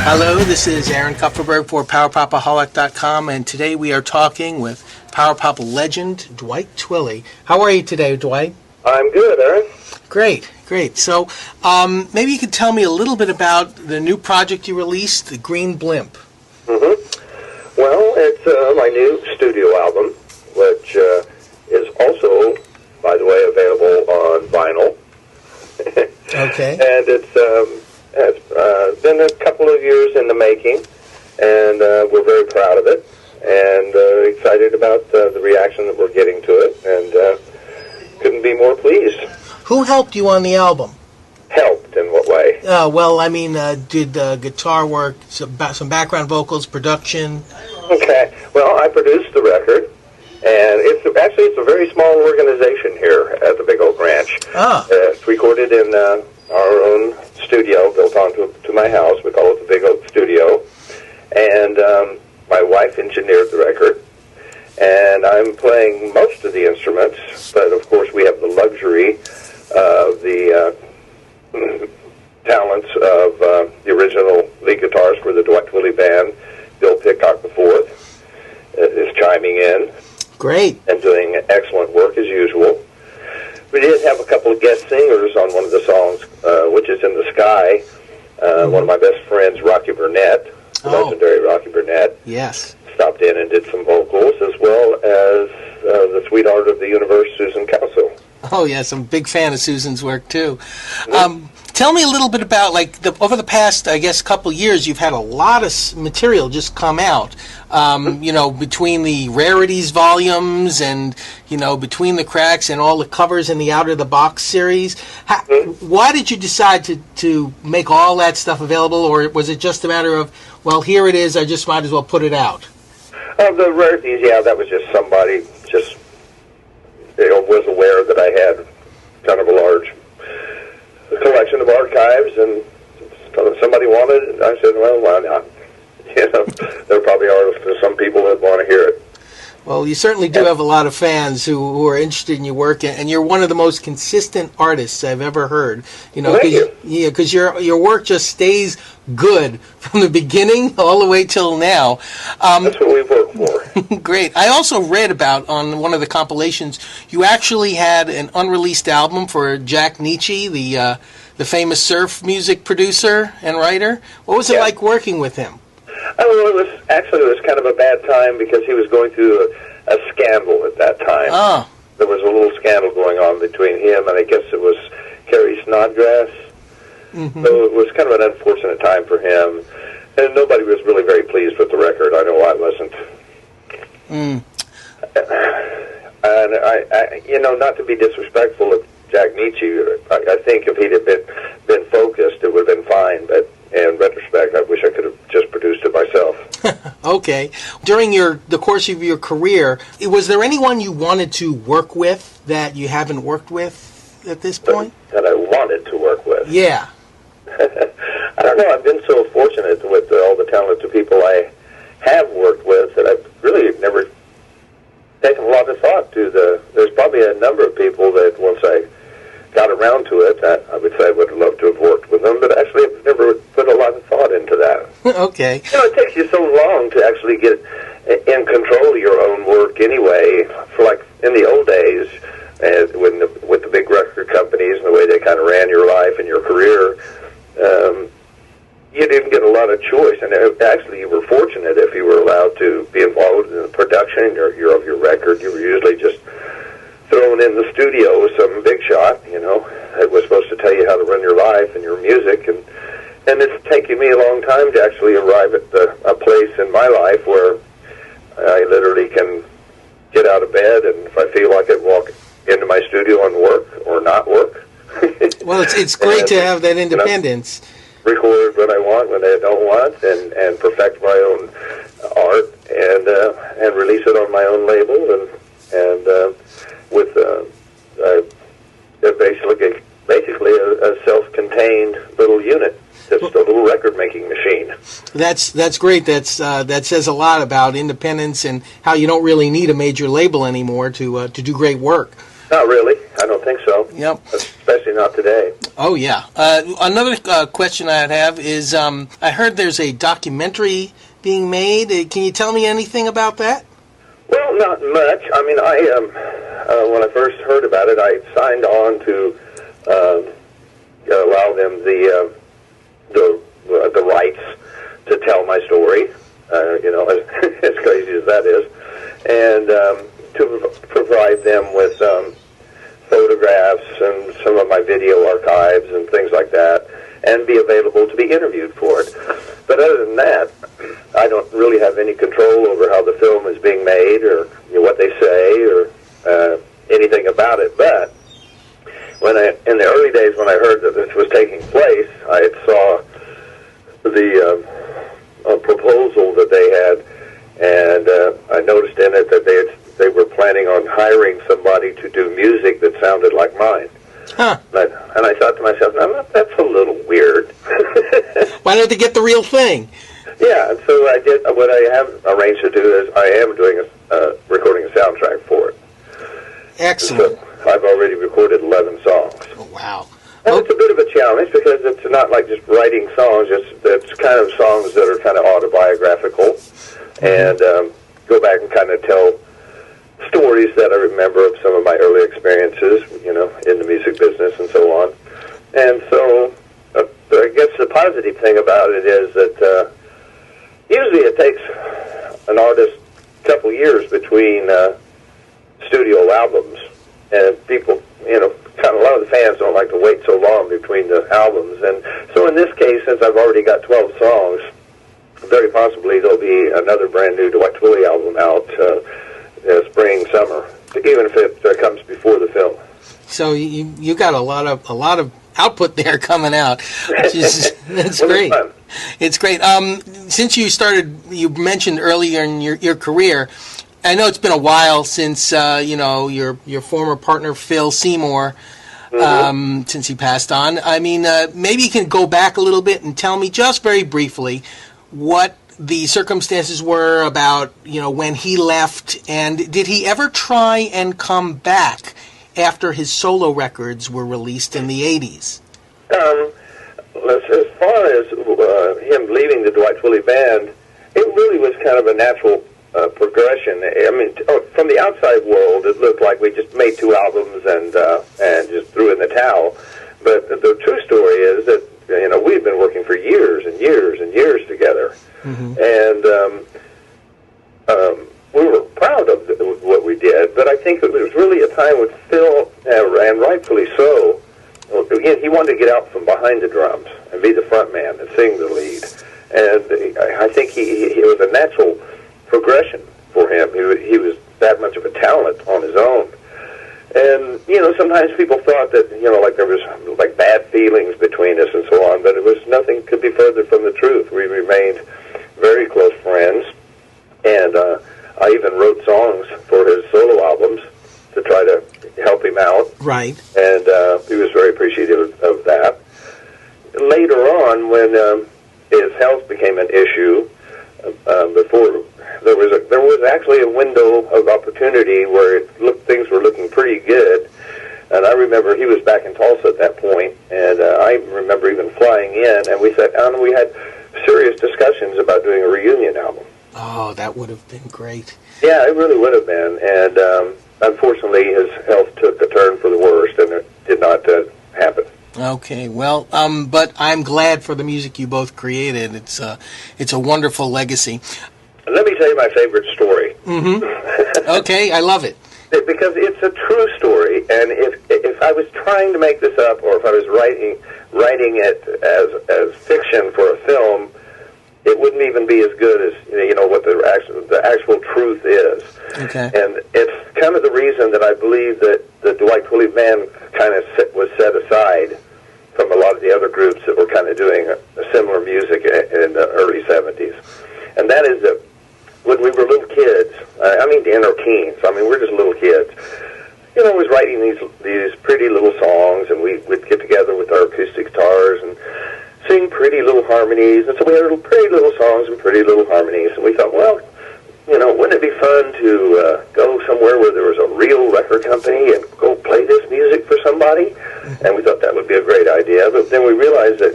Hello, this is Aaron Kupferberg for PowerPopaholic.com, and today we are talking with Power Pop legend Dwight Twilley. How are you today, Dwight? I'm good, Aaron. Great. So maybe you could tell me a little bit about the new project you released, the Green Blimp. Mm-hmm. Well, it's my new studio album, which is also, by the way, available on vinyl. Okay. And it's been a couple of years in the making, and we're very proud of it, and excited about the reaction that we're getting to it, and couldn't be more pleased. Who helped you on the album? Helped in what way? Well, I mean, did guitar work, some background vocals, production? Okay. Well, I produced the record, and it's a very small organization here at the Big Oak Ranch. It's recorded in our own studio built onto my house. We call it the Big Oak Studio. And my wife engineered the record. And I'm playing most of the instruments, but of course we have the luxury of the talents of the original lead guitarist for the Dwight Twilley band, Bill Pickcock IV, is chiming in. Great. And doing excellent work as usual. We did have a couple of guest singers on one of the songs, which is In the Sky. One of my best friends, Rocky Burnett, legendary Rocky Burnett. Yes. Stopped in and did some vocals, as well as the sweetheart of the universe, Susan Calso. Oh, yes, I'm a big fan of Susan's work, too. Tell me a little bit about, over the past, I guess, couple years, you've had a lot of material just come out, between the rarities volumes and, between the cracks and all the covers in the Out of the Box series. Why did you decide to make all that stuff available, or was it just a matter of, well, here it is, I just might as well put it out? The rarities, that was just somebody was aware that I had kind of a large collection of archives, and somebody wanted it. I said, well, why not? There probably are some people that want to hear it. Well, you certainly do have a lot of fans who are interested in your work, and you're one of the most consistent artists I've ever heard. Thank you. Yeah, because your work just stays good from the beginning all the way till now. That's what we work for. Great. I also read about on one of the compilations you actually had an unreleased album for Jack Nietzsche, the famous surf music producer and writer. What was it like working with him? It was kind of a bad time because he was going through a scandal at that time. Oh. There was a little scandal going on between him and I guess it was Carrie Snodgrass. Mm-hmm. So it was kind of an unfortunate time for him. And nobody was really very pleased with the record. I know I wasn't. And I not to be disrespectful of Jack Nietzsche, I think if he'd have been focused, it would have been fine. But in retrospect, I wish I could have just produced it myself. Okay. During the course of your career, was there anyone you wanted to work with that you haven't worked with at this point? That I wanted to work with? Yeah. I don't know. I've been so fortunate with all the talented people I have worked with that I've really never taken a lot of thought to there's probably a number of people that once I got around to it, I would say I would have loved to have worked with them, but actually I've never put a lot of thought into that. Okay. It takes you so long to actually get in control of your own work anyway. For like in the old days, with the big record companies and the way they kind of ran your life and your career, you didn't get a lot of choice, and actually you were fortunate if you were allowed to be involved in the production of your record. You were usually just thrown in the studio with some big shot, that was supposed to tell you how to run your life and your music, and it's taken me a long time to actually arrive at a place in my life where I literally can get out of bed, and if I feel like it, walk into my studio and work or not work. Well, it's great to have that independence. Record what I want when I don't want, and perfect my own art, and release it on my own label, and with basically a self-contained little unit, just a little record-making machine. That's great. That says a lot about independence and how you don't really need a major label anymore to do great work. Not really. I don't think so. Yep. Especially not today. Oh, yeah. Another question I'd have is, I heard there's a documentary being made. Can you tell me anything about that? Well, not much. I mean, when I first heard about it, I signed on to allow them the rights to tell my story, as crazy as that is, and to provide them with photographs and some of my video archives and things like that, and be available to be interviewed for it. But other than that, I don't really have any control over how the film is being made, or what they say, or anything about it. But in the early days when I heard that this was taking place, I saw the proposal that they had, and I noticed in it that they were planning on hiring somebody to do music that sounded like mine. Huh. And I thought to myself, no, that's a little weird. Why don't they get the real thing? Yeah, and so I did. What I have arranged to do is I am doing recording a soundtrack for it. Excellent. So I've already recorded 11 songs. Oh, wow. And it's a bit of a challenge because it's not like just writing songs. It's kind of songs that are kind of autobiographical, and go back and kind of tell stories that I remember of some of my early experiences, in the music business and so on. And so I guess the positive thing about it is that usually it takes an artist a couple years between studio albums, and people, kind of a lot of the fans don't like to wait so long between the albums. And so in this case, since I've already got 12 songs, very possibly there'll be another brand new Dwight Twilley album out spring, summer, even if it comes before the film. So you got a lot of output there coming out, which is that's great. It's great. Since you mentioned earlier in your career, I know it's been a while since your former partner Phil Seymour, since he passed on. I mean, maybe you can go back a little bit and tell me just very briefly what the circumstances were about, when he left, and did he ever try and come back after his solo records were released in the 80s? As far as him leaving the Dwight Twilley band, it really was kind of a natural progression. I mean, from the outside world, it looked like we just made 2 albums and just threw in the towel. But the true story is that we've been working for years and years and years together. Mm-hmm. And we were proud of what we did, but I think it was really a time when Phil, and rightfully so, he wanted to get out from behind the drums and be the front man and sing the lead. And I think he was a natural progression for him. He was that much of a talent on his own. And, sometimes people thought that, like there was like bad feelings between us and so on, but it was nothing could be further from the truth. We remained very close friends, and I even wrote songs for his solo albums to try to help him out. Right. And he was very appreciative of that. Later on, when his health became an issue, before there was actually a window of opportunity where things were looking pretty good. And I remember he was back in Tulsa at that point, and I remember even flying in, and we sat down and we had serious discussions about doing a reunion album. Oh, that would have been great. Yeah, it really would have been. And unfortunately, his health took a turn for the worst, and it did not happen. Okay, well, but I'm glad for the music you both created. It's a wonderful legacy. Let me tell you my favorite story. Mm-hmm. Okay, I love it. Because it's a true story, and if I was trying to make this up, or if I was writing it as fiction for a film, it wouldn't even be as good as what the actual truth is. Okay. And it's kind of the reason that I believe that the Dwight Twilley band kind of was set aside from a lot of the other groups that were kind of doing a similar music in the early 70s. And that is that when we were little kids, in our teens, we're just little kids, was writing these pretty little songs, and we'd get together with our acoustic guitars and sing pretty little harmonies. And so we had pretty little songs and pretty little harmonies. And we thought, well, wouldn't it be fun to go somewhere where there was a real record company and go play this music for somebody? And we thought that would be a great idea, but then we realized that,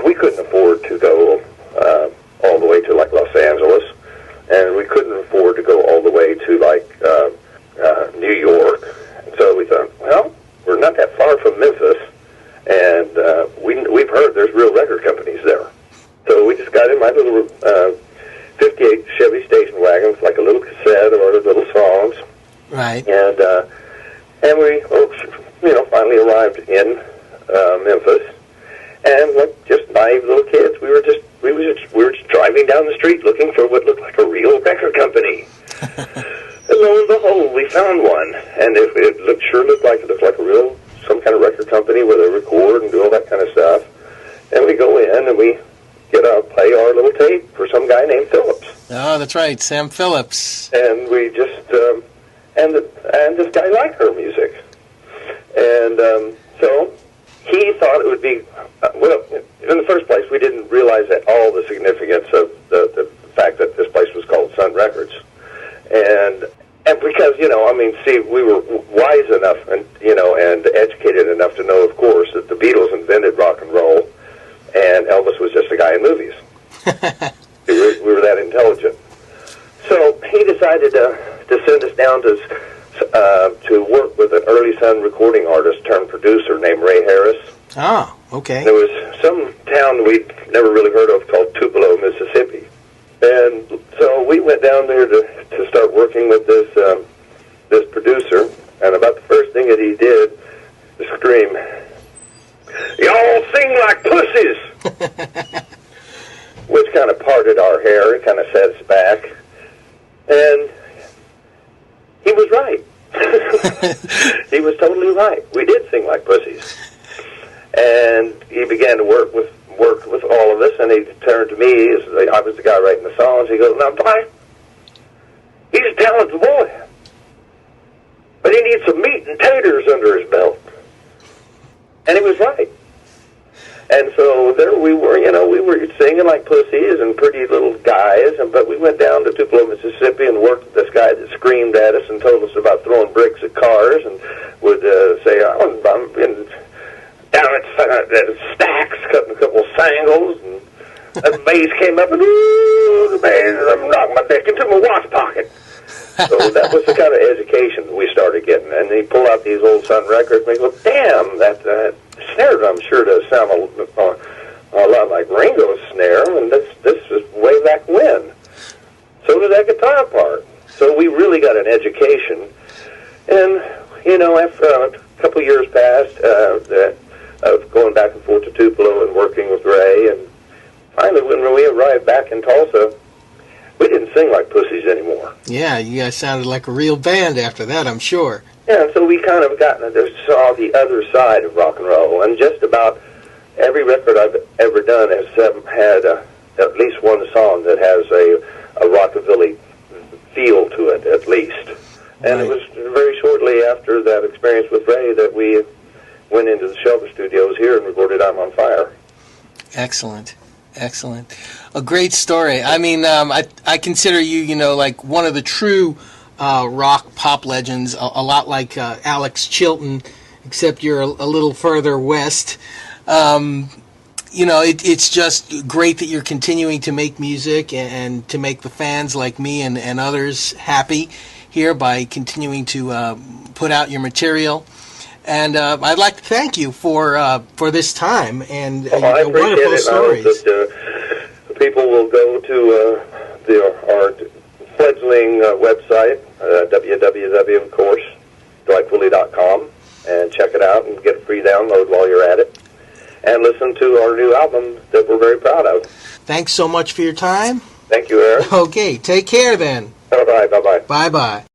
we couldn't afford to go all the way to, like, Los Angeles, and we couldn't afford to go all the way to, like, New York. So we thought, well, we're not that far from Memphis, and we've heard there's real record companies there. So we just got in my little 58 Chevy station wagon with like a little cassette of our little songs. Right. And we, finally arrived in Memphis, and like just naive little kids, we were just driving down the street looking for what looked like a real record company. And lo and behold, we found one, and it looked like a real some kind of record company where they record and do all that kind of stuff. And we go in and we play our little tape for some guy named Phillips. Oh, that's right, Sam Phillips. And we just and this guy liked her music, and so he thought it would be in the first place, we didn't realize at all the significance of the fact that this place was called Sun Records, and because we were wise enough and educated enough to know, of course, that the Beatles invented rock and roll, and Elvis was just a guy in movies. we were that intelligent. So he decided to send us down to work with an early Sun recording artist turned producer named Ray Harris. Oh, okay. There was some town we'd never really heard of called Tupelo, Mississippi. And so we went down there to start working with this producer, and about the first thing that he did was scream, "Y'all sing like pussies!" Which kind of parted our hair and kind of set us back. And he was right. He was totally right. We did sing like pussies. And he began to work with all of us, and he turned to me, I was the guy writing the songs, he goes, "Now, Dwight, he's a talented boy, but he needs some meat and taters under his belt." And he was right. And so there we were, we were singing like pussies and pretty little guys, but we went down to Tupelo, Mississippi and worked with this guy that screamed at us and told us about throwing bricks at cars and would say, "I'm down at Stacks cutting a couple of sangles," and the bass came up and, "Ooh, the bass, I'm knocking my dick into my watch pocket." So that was the kind of education we started getting. And he pulled out these old Sun records and we go, "Damn, that snare drum sure does sound a lot like Ringo's snare, and this is way back when. So did that guitar part." So we really got an education. And, after a couple of years passed of going back and forth to Tupelo and working with Ray, and finally when we arrived back in Tulsa, we didn't sing like pussies anymore. Yeah, you guys sounded like a real band after that, I'm sure. Yeah, and so we kind of saw the other side of rock and roll, and just about every record I've ever done has had at least one song that has a rockabilly feel to it, at least. And It was very shortly after that experience with Ray that we went into the Shelter Studios here and recorded "I'm on Fire." Excellent. A great story. I mean, I consider you, like one of the true rock pop legends, a lot like Alex Chilton, except you're a little further west. It's just great that you're continuing to make music and to make the fans like me and others happy here by continuing to put out your material. And I'd like to thank you for this time and your wonderful stories. I hope that people will go to our fledgling website, www, of course, dwighttwilley.com, and check it out and get a free download while you're at it. And listen to our new album that we're very proud of. Thanks so much for your time. Thank you, Aaron. Okay, take care then. Bye-bye. Bye-bye.